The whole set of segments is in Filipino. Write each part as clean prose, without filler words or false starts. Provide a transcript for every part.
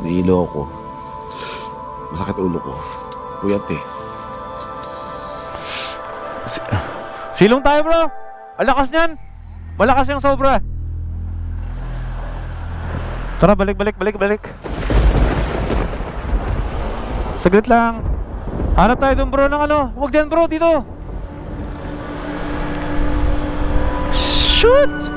Nahilo ako. Masakit ulo ko. Puyat eh. Silong tayo bro. Ang lakas niyan. Malakas yung sobra. Tara, balik. Saglit lang. Hanap tayo dun bro ng ano. Huwag dyan bro, dito. Shoot!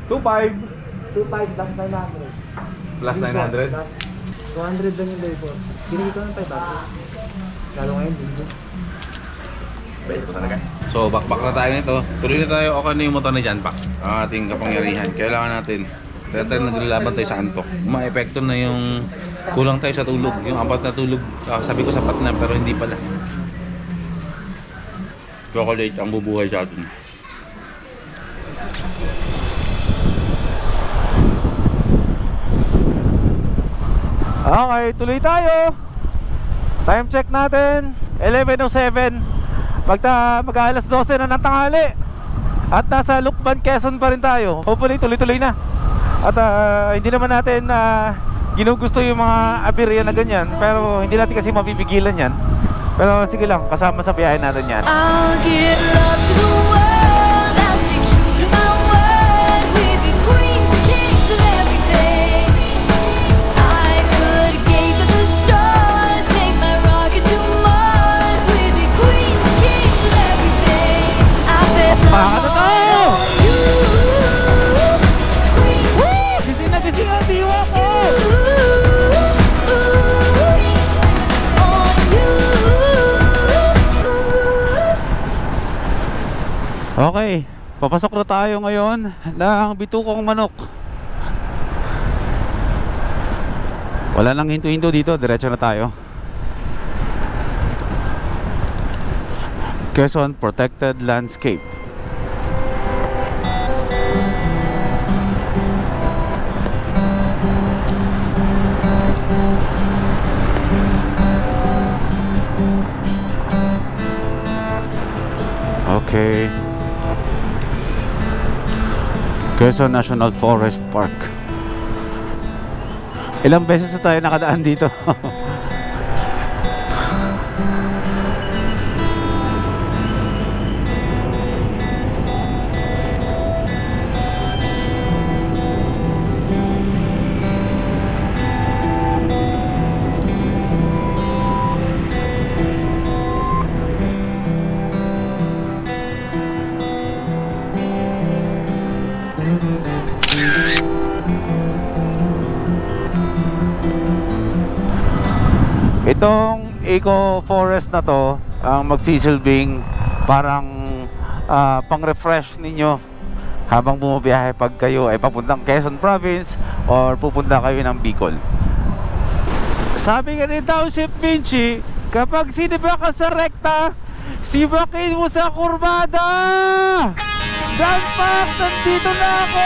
$2,500 2.5 plus 900. plus 900. 200 lang yung labor. Binigay ko ng 500. Lalo ngayon, binigay. Bait ko talaga. So, backpack na tayo nito. Tuloy na tayo. Okay na yung motor ni John Pax. Ang ating kapangyarihan. Kailangan natin. Kaya tayo naglalaban tayo sa antok. Ma-epekto na yung kulang tayo sa tulog. Yung apat na tulog. Sabi ko sapat na pero hindi pala. Chocolate ang bubuhay sa atin. Okay, tuloy tayo. Time check natin 11:07. Mag-alas 12 na ng tanghali. At nasa Lukban, Quezon pa rin tayo. Hopefully tuloy-tuloy na. At hindi naman natin ginugusto yung mga aberya na ganyan. Pero hindi natin kasi mapipigilan yan. Pero sige lang, kasama sa biyahe natin yan. I'll give love to the world. I'll stay true to my word. We'd be queens and kings of everything. I could gaze at the stars, take my rocket to Mars. We'd be queens and kings of everything. I bet my heart on you. Queens, Gising na ang diwa ko! on you. Okay, papasok na tayo ngayon ng Bitukong Manok. Wala nang hinto-hinto dito, diretso na tayo. Quezon Protected Landscape. Okay. Quezon National Forest Park. Ilang beses na tayo nakadaan dito. Itong eco forest na to ang magsisilbing parang pang-refresh ninyo habang bumabiyahe pag kayo ay papuntang Quezon Province or pupunta kayo ng Bicol. Sabi nga ni Township Vinci, kapag siniba ka sa rekta, sibakin mo sa kurbada! John Pax, nandito na ako!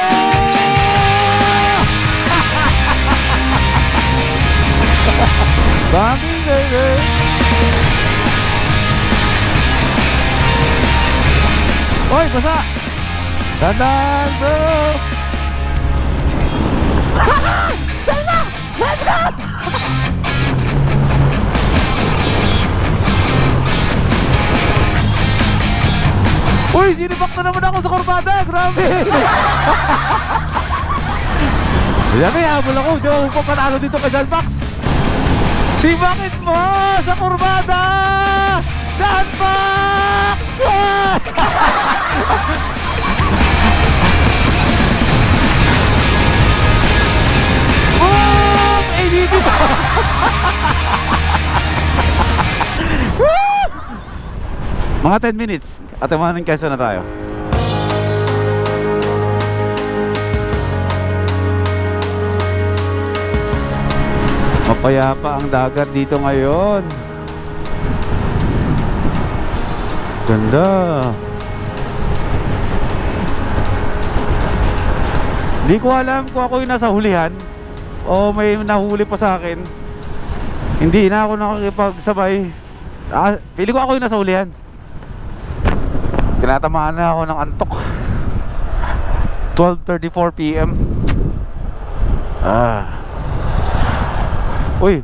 Bambi baby! Oy, basa! Dandan bro! Selma! Let's go! Uy, sinibak na naman ako sa kurbada! Grabe! Grabe, habol ako. Hindi ako papatalo dito kay John Pax. Sibakin mo sa kurbada! John Pax! Boom! ADB to! Mga 10 minutes at umanin Quezon na tayo. Kaya pa ang dagat dito ngayon. Ganda. Hindi ko alam kung ako yung nasa hulihan o may nahuli pa sa akin. Hindi na ako nakikipagsabay. Pili ko ako yung nasa hulihan. Tinatamaan na ako ng antok. 12:34 PM. Uy.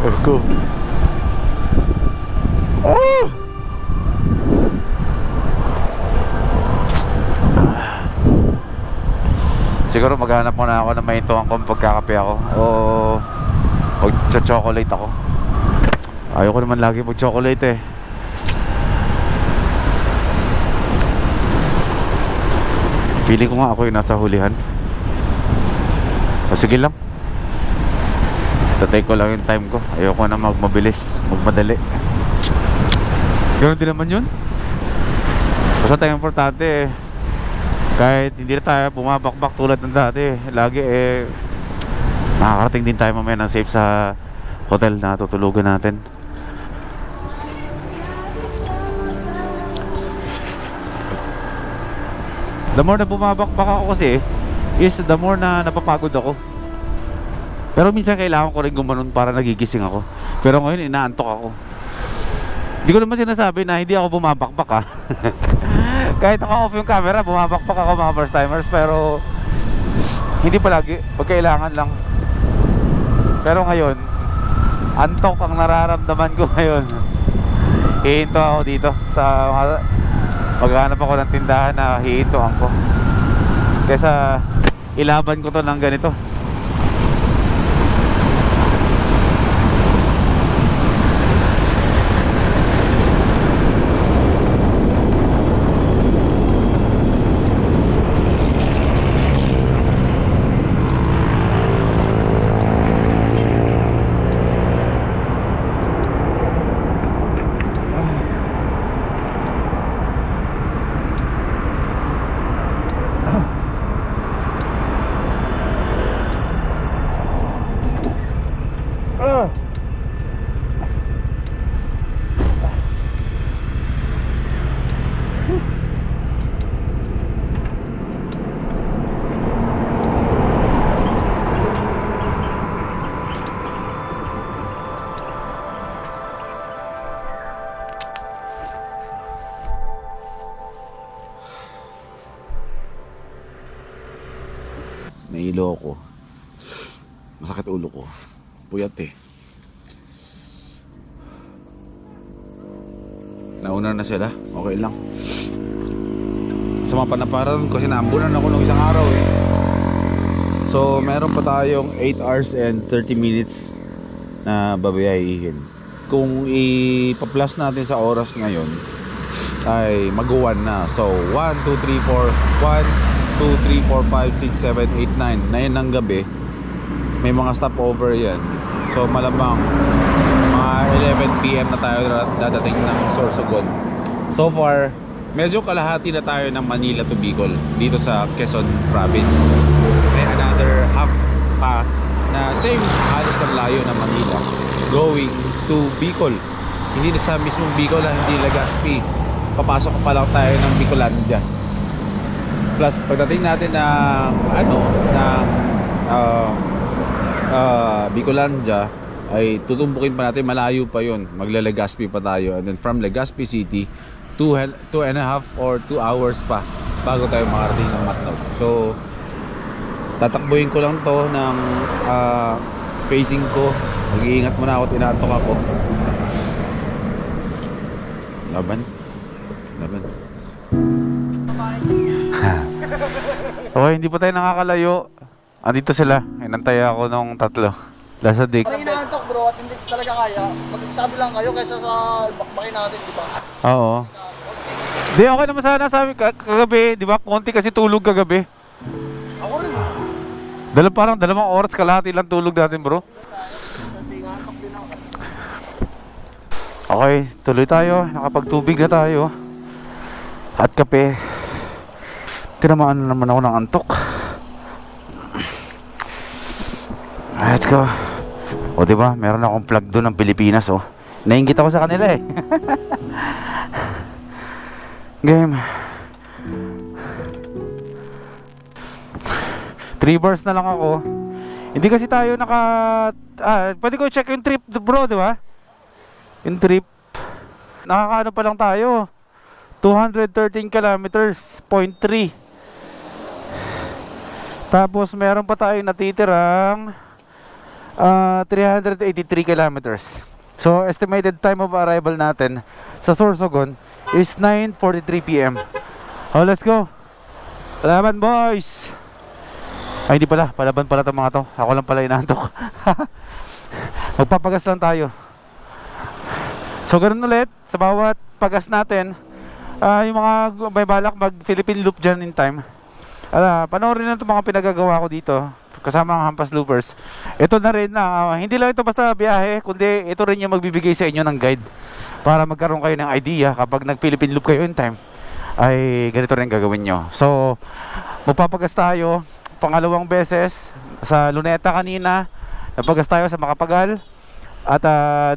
Let's go. Siguro maghanap muna ako ng maintuan kung pagkakape ako o mag-chocolate ako. Ayoko naman lagi mag-chocolate eh. Pili ko nga ako yung nasa hulihan. O sige lang. Tatay ko lang yung time ko. Ayoko na magmabilis, magmadali. Ganoon din naman yun. Basta tayo importante eh. Kahit hindi na tayo bumabakbak tulad ng dati, lagi nakakarating din tayo mamaya ng safe sa hotel na tutulugan natin. The more na bumabakbak ako kasi is the more na napapagod ako. Pero minsan kailangan ko rin gumanon para nagigising ako. Pero ngayon inaantok ako. Hindi ko naman sinasabi na hindi ako bumabakbak ha. Kahit naka-off yung camera, bumabakbak ako mga first timers. Pero hindi palagi, pag kailangan lang. Pero ngayon, antok ang nararamdaman ko ngayon. Hihinto ako dito sa maghanap ako ng tindahan na hihintoan ko. Kesa ilaban ko to ng ganito. Nailo ako. Masakit ulo ko. Puyat eh. Nauna na sila. Okay lang. Sa mga panaparan kasi naambunan ako ng isang araw eh. So meron pa tayong 8 hours and 30 minutes na babayahihin. Kung ipa-plus natin sa oras ngayon ay mag-1 na. So 1, 2, 3, 4 1 2, 3, 4, 5, 6, 7, 8, 9 9 ng gabi may mga stopover yan. So malamang mga 11 PM na tayo dadating ng Sorsogon. So far medyo kalahati na tayo ng Manila to Bicol dito sa Quezon Province. May another half pa na same halos ng layo ng Manila going to Bicol. Hindi na sa mismong Bicol, hindi Legazpi. Papasok pa lang tayo ng Bicolandia. Plus pagdating natin ng Bicolandia ay tutumbukin pa natin, malayo pa yun, magla-Legazpi pa tayo, and then from Legazpi City 2.5 or 2 hours pa bago tayo makarating ng Matnog. So tatakbuhin ko lang to ng facing ko. Mag-iingat muna ako, tinatok ako. Laban. Okay, hindi pa tayo nakakalayo. Andito sila. Inantay ako nung tatlo. Lasa dik. Parang inaantok bro at hindi talaga kaya. Magsabi lang kayo kaysa sa bakbakin natin, di ba? Oo. Di, okay naman sana sabi kagabi, di ba? Konti kasi tulog kagabi. Ako rin. Parang 2 oras kalahati lang tulog natin bro. Kasi inaantok din ako. Okay, tuloy tayo. Nakapagtubig na tayo. At kape. tinamaan na naman ako ng antok. Let's go. O diba, meron akong plug doon ng Pilipinas oh. Nainggit ako sa kanila eh. Game. 3 bars na lang ako. Hindi kasi tayo pwede ko check yung trip bro, di ba? Yung trip. Nakakaano pa lang tayo. 213 kilometers, 0.3. Tapos meron pa tayong natitirang 383 kilometers. So estimated time of arrival natin sa Sorsogon is 9:43 PM. Oh, let's go. Salamat boys. Ay hindi pala, palaban pala itong mga to. Ako lang pala inaantok. Magpapagas lang tayo. So ganoon ulit, sa bawat pagas natin, yung mga may balak mag Philippine Loop dyan in time, panoorin na itong mga pinagagawa ko dito kasama ang Hampas Loopers. Ito na rin na hindi lang ito basta biyahe, kundi ito rin yung magbibigay sa inyo ng guide para magkaroon kayo ng idea kapag nag Philippine Loop kayo in time, ay ganito rin gagawin nyo. So magpapagas tayo pangalawang beses. Sa Luneta kanina napagas tayo sa Makapagal, at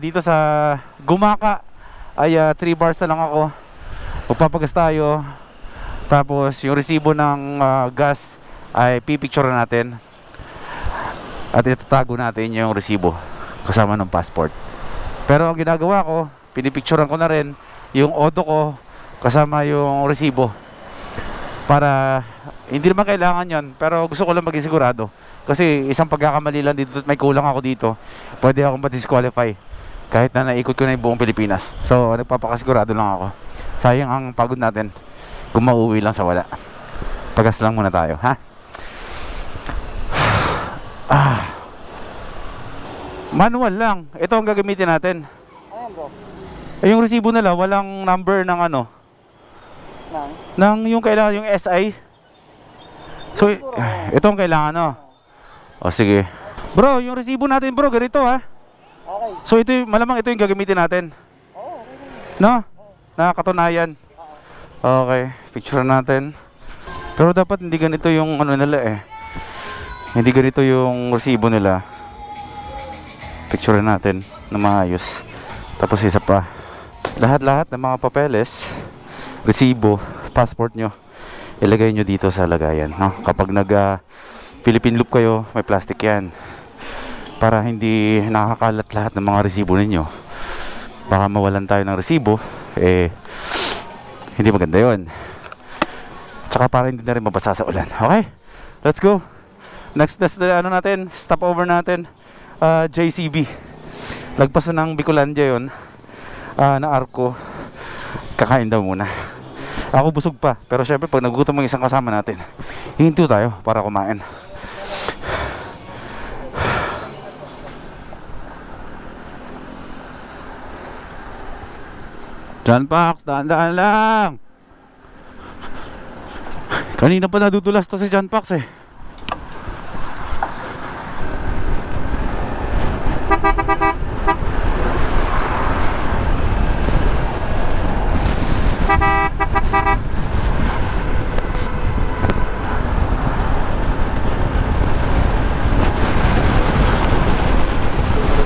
dito sa Gumaka ay 3 bars na lang ako. Magpapagas tayo, tapos yung resibo ng gas ay pipicture natin at itatago natin yung resibo kasama ng passport. Pero ang ginagawa ko, pinipicturean ko na rin yung auto ko kasama yung resibo para hindi naman kailangan yon, pero gusto ko lang maging sigurado kasi isang pagkakamali lang dito at may kulang ako dito, pwede akong ma-disqualify kahit na naikot ko na yung buong Pilipinas. So nagpapakasigurado lang ako. Sayang ang pagod natin kung mauwi lang sa wala. Pagas lang muna tayo, ha? Manual lang. Ito ang gagamitin natin. Ayan bro. Yung resibo nila walang number ng ano, ng yung kailangan yung SI. So ito ang kailangan, no? O sige. Bro, yung resibo natin bro, ganito ha. Okay. So ito malamang ito yung gagamitin natin. Oo, No? Nakakatunayan. Okay, picture natin. Pero dapat hindi ganito yung ano nila eh. Hindi ganito yung resibo nila. Picture natin na maayos. Tapos isa pa, lahat-lahat ng mga papeles, resibo, passport nyo, ilagay nyo dito sa lagayan, no? Kapag nag Philippine Loop kayo, may plastic yan para hindi nakakalat lahat ng mga resibo ninyo. Baka mawalan tayo ng resibo, hindi maganda yon. Tsaka para hindi na rin mabasa sa ulan. Okay, let's go. Next ano natin, stopover natin, JCB. Lagpasan ng Bicolandia yon, na Arco. Kakain daw muna. Ako busog pa, pero syempre pag nagugutom ang isang kasama natin, hinto tayo para kumain. John Pax, daan-daan lang. Kanina pa nadudulas to si John Pax eh.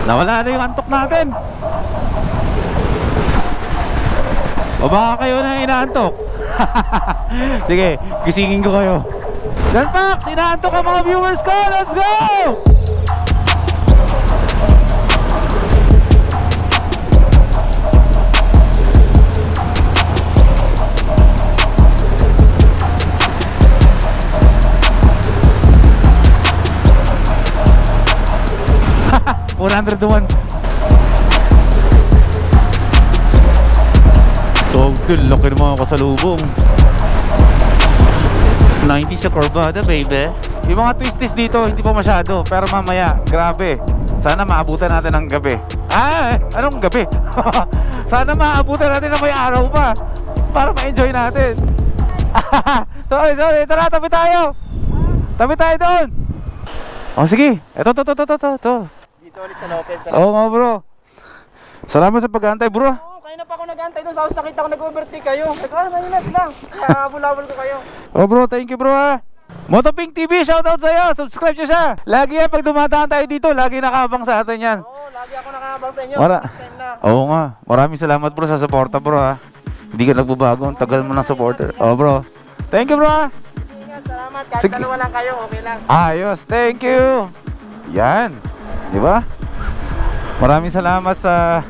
Nawala na yung antok natin. O baka kayo na inaantok. Sige, gisingin ko kayo. John Pax, inaantok ang mga viewers ko. Let's go! Haha, 101. Togtul, laki ng mga kasalubong. 90 sa Corbada, baby. Yung mga twisties dito, hindi pa masyado. Pero mamaya, grabe. Sana maabutan natin ng gabi. Anong gabi? Sana maabutan natin ng may araw pa para ma-enjoy natin. Sorry. Tara, tabi tayo. Tabi tayo doon. Oh, sige. Ito. Dito ulit sa Lopez. Oo nga, bro. Salamat sa pag-aantay, bro. Oo, kaya na pa ako nag-antay doon sa house, nakita ko nag-overtake kayo. Ayun na sila. Habol-habol ko kayo. Oh bro, thank you bro ha. Motopink TV, shoutout sa'yo. Subscribe nyo siya. Lagi yan, pag dumadaan tayo dito, lagi nakabang sa atin yan. Oo, lagi ako nakakabang sa inyo. Time na. Oo nga. Maraming salamat bro sa suporta bro ha. Hindi ka nagbabago. Ang tagal mo ng supporter. Oh bro. Thank you bro ha. Ingat, salamat. Kahit Sige. dalawa lang kayo, okay lang. Ayos. Thank you. Yan. Di ba? Maraming salamat sa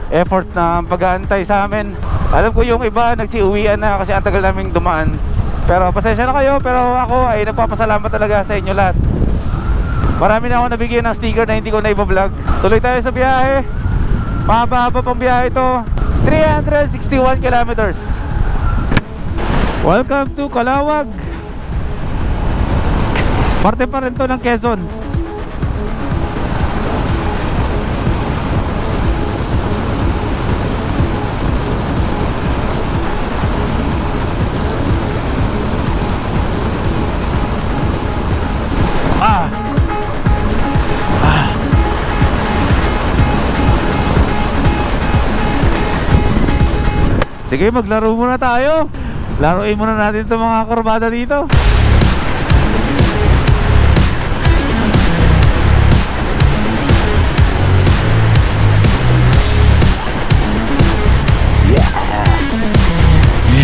effort na pag-aantay sa amin. Alam ko yung iba nagsiuwian na kasi ang tagal naming dumaan. Pero pasensya na kayo, pero ako ay nagpapasalamat talaga sa inyo lahat. Marami na ako nabigyan ng sticker na hindi ko na iba-vlog. Tuloy tayo sa biyahe. Mahaba-haba pang biyahe ito. 361 kilometers. Welcome to Calawag. Parte pa rin to ng Quezon. Sige, maglaro muna tayo. Laruin muna natin itong mga kurbada dito.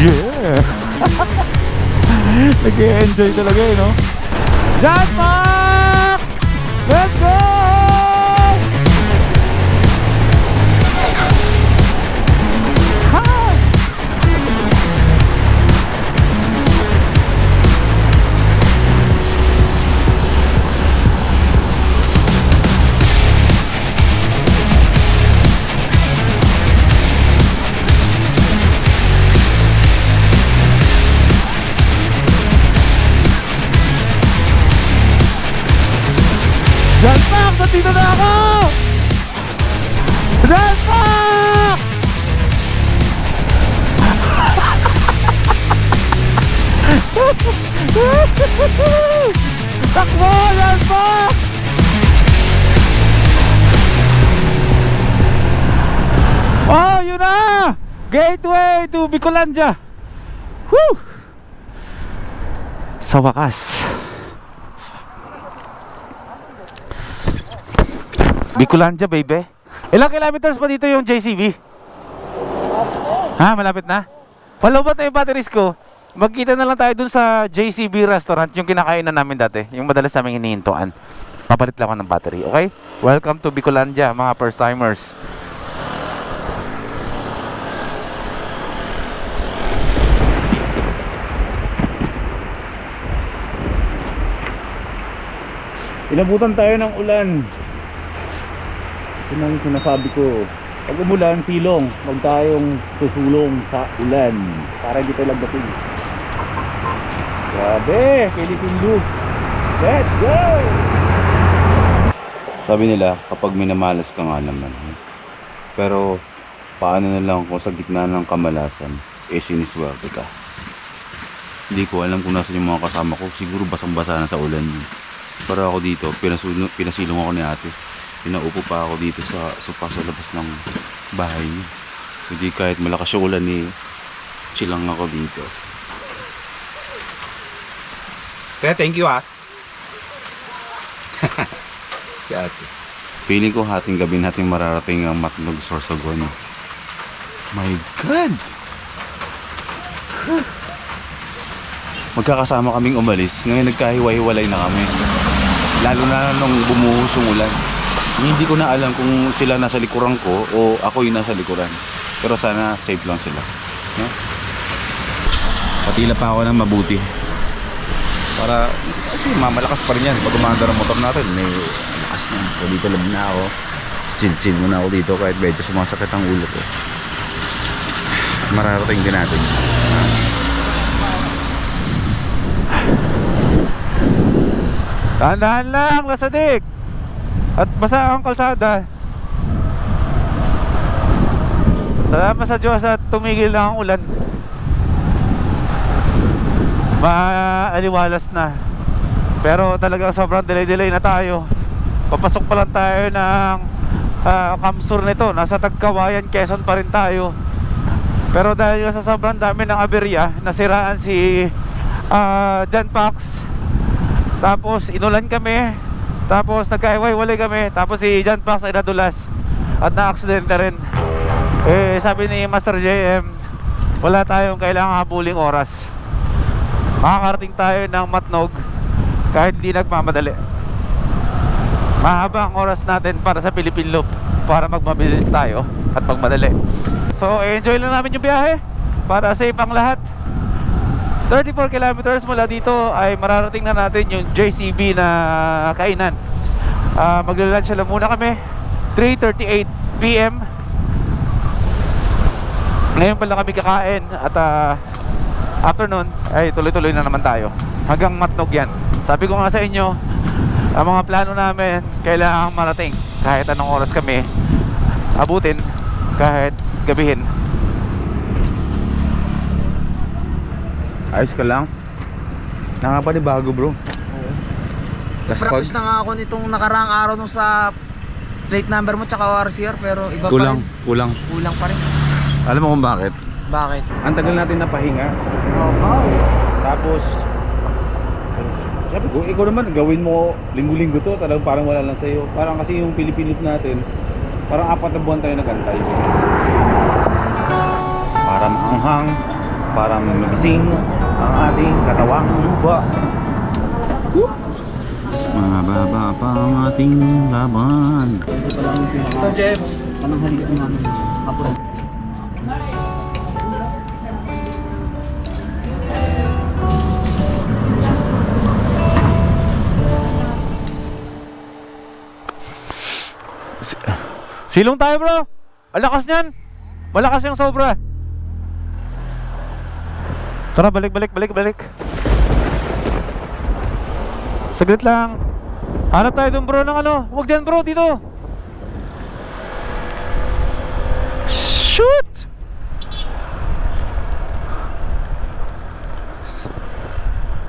Yeah! Nag-enjoy talaga eh, no? John Max! Let's go! John Max! Nandito na ako! John Max! Takbo! John Max! Oh, yun na! Gateway to Bicolandia! Woo! Sa wakas. Bicolandia, baby. Ilang kilometers pa dito yung JCB? Ha, malapit na? Palobat na yung batteries ko. Magkita na lang tayo dun sa JCB restaurant, yung kinakain na namin dati, yung madalas namin hinihintuan. Papalit lang ako ng battery, okay? Welcome to Bicolandia, mga first timers. Inabutan tayo ng ulan. Yun ang sinasabi ko. Pag umulan, silong. Huwag tayong susulong sa ulan para hindi tayo lagdating. Grabe, Philippine loop. Let's go! Sabi nila, kapag minamalas ka nga naman. Pero, paano na lang kung sa gitna ng kamalasan, siniswerte ka. Hindi ko alam kung nasan yung mga kasama ko. Siguro basang-basa na sa ulan yun. Pero ako dito, pinasilong ako ni ate. Pinaupo pa ako dito sa sopa sa labas ng bahay niya. Hindi kahit malakas yung ulan chill lang ako dito. Kaya thank you si ate. Feeling ko hating gabi natin mararating ang Matnog Sorsogon. My God! Magkakasama kaming umalis. Ngayon nagkahiwa-hiwalay na kami. Lalo na nung bumuhos yung ulan. Hindi ko na alam kung sila nasa likuran ko o ako yung nasa likuran. Pero sana safe lang sila. No? Patila pa ako ng mabuti. Para, kasi mamalakas pa rin yan. Pag umanda ng motor natin, may lakas na. So dito lang na ako. Chill muna ako dito kahit medyo sumasakit ang ulo ko. Mararating din natin. Dahan-dahan lang, Lasadik! At basa ang kalsada. Salamat sa Diyos at tumigil na ang ulan. Maaliwalas na. Pero talaga sobrang delay na tayo. Papasok pa lang tayo ng Kamsur nito. Nasa Tagkawayan, Quezon pa rin tayo. Pero dahil sa sobrang dami ng aberya, nasiraan si John Pax. Tapos inulan kami. Tapos nagkaiwalay kami. Tapos si John Pax ay nadulas at na-aksidente rin. Sabi ni Master JM, wala tayong kailangang habuling oras. Makakarating tayo ng Matnog kahit hindi nagmamadali. Mahaba ang oras natin para sa Philippine Loop, para magmabilis tayo at magmadali. So enjoy lang namin yung biyahe para safe ang lahat. 34 kilometers mula dito ay mararating na natin yung JCB na kainan. Magla-lunch lang muna kami 3:38 PM. Ngayon pa lang kami kakain at after nun ay tuloy-tuloy na naman tayo hanggang Matnog yan. Sabi ko nga sa inyo, ang mga plano namin kailangan marating kahit anong oras kami abutin, kahit gabihin. Ayos ka lang. Nakapanibago bro. Practice na nga ako nitong nakaraang araw nung sa plate number mo tsaka RCR, pero iba pa rin. Kulang. Kulang pa rin. Alam mo kung bakit? Bakit? Ang tagal natin napahinga. Tapos sabi ko, ikaw naman gawin mo linggo-linggo to, talagang parang wala lang sa'yo. Parang kasi yung Philippine Loop natin, parang 4 na buwan tayo nagantay. Para maanghang, para magising ang ating katawang lupa. Mababa pa ang ating laban. Ito, Jeff. Anong halika namin? Kapon. Silong tayo bro. Ang lakas niyan. Malakas yung sobra. Tara, balik. Saglit lang. Hanap tayo dun bro ng ano. Huwag dyan bro, dito. Shoot!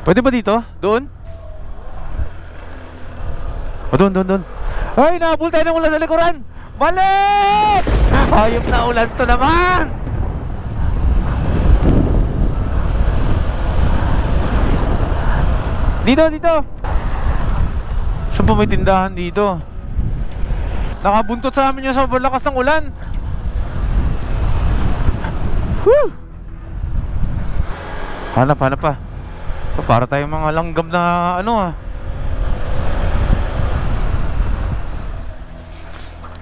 Pwede ba dito? Doon? O doon. Ay, nahabol tayo ng ulan sa likuran. Balik! Hayop na ulan to naman. Dito. Saan ba may tindahan dito? Nakabuntot sa amin yung sobrang lakas ng ulan. Whew! Hanap pa. Para tayong mga langgam na ano.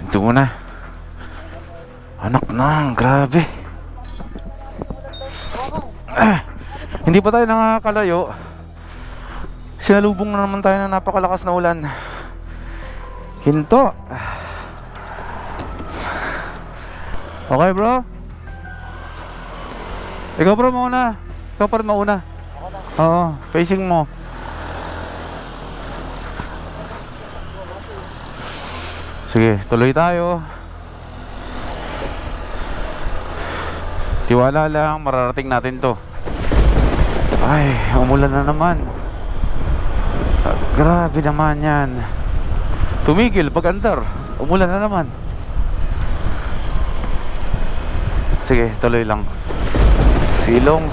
Ito muna. Anak na, grabe. Hindi pa tayo nakakalayo. Sinalubong na naman tayo ng napakalakas na ulan. Hinto. Okay bro. Ikaw bro mauna. Ikaw pa rin mauna. Oo, facing mo. Sige, tuloy tayo. Tiwala lang, mararating natin to. Ay, umulan na naman. Grabe naman yan. Tumigil pag-andar. Umulan na naman. Sige, tuloy lang. Silong.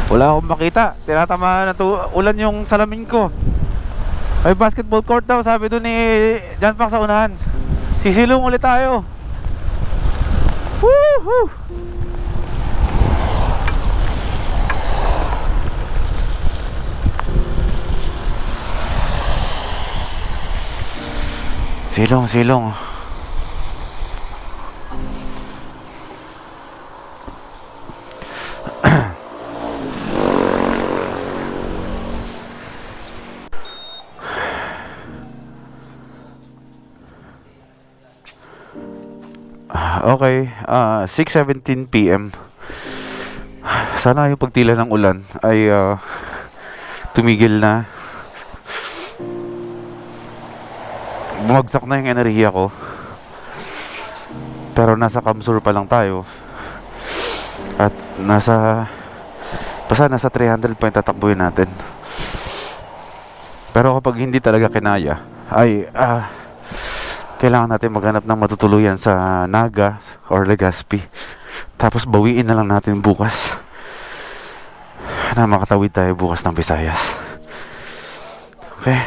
Wala akong makita. Tinatamaan na ulan yung salamin ko. May basketball court daw, sabi doon ni John Pax sa unahan. Sisilong ulit tayo. Woohoo! Silong. Okay, 6:17 PM. Sana yung pagtila ng ulan ay tumigil na. Bumagsak na yung enerhiya ko. Pero nasa Kamsur pa lang tayo. At basta nasa 300 pa yung tatakbuhin natin. Pero kapag hindi talaga kinaya, ay kailangan natin maghanap ng matutuluyan sa Naga or Legazpi. Tapos bawiin na lang natin bukas na makatawid tayo bukas ng Visayas. Okay.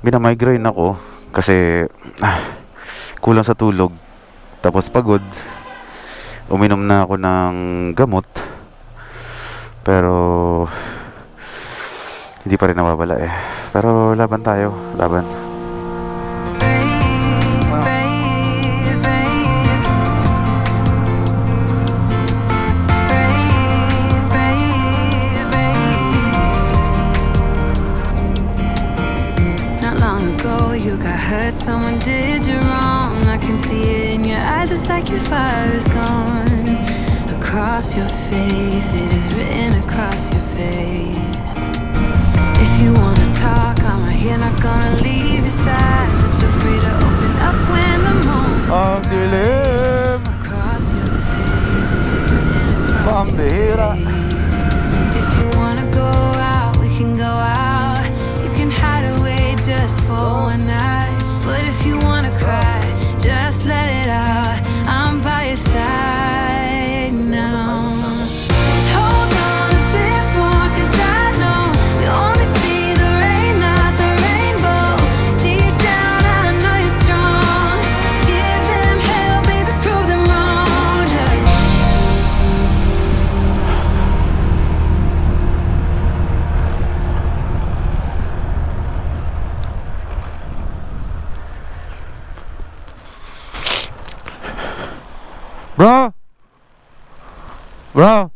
Binamigraine ako kasi kulang sa tulog, tapos pagod. Uminom na ako ng gamot, pero hindi pa rin nawawala eh. Pero laban tayo, laban. Not long ago you got hurt, someone did you wrong. I can see it in your eyes, it's like your fire is gone. Across your face, it is written across your face. If you wanna talk, I'm right here, not gonna leave your side. Just feel free to open up when the moment's Ang dilim, across your face, it is written across your pambihira. face. If you wanna go out, we can go out. You can hide away just for one night. But if you wanna cry, just let it out. I'm by your side now. Just hold on a bit more, 'cause I know you only see the rain, not the rainbow. Deep down, I know you're strong. Give them hell, baby, prove them wrong. Just Bro! Bro!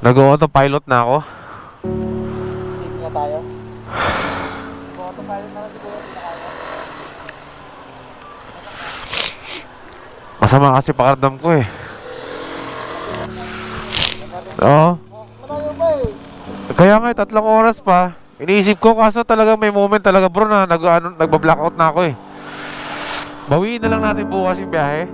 Nag-autopilot na ako. Hindi nga tayo. Masama kasi pakiramdam ko eh. Oo. Kaya nga 3 oras pa. Iniisip ko kaso talaga may moment talaga bro na nagba-blackout na ako eh. Bawiin na lang natin bukas yung biyahe.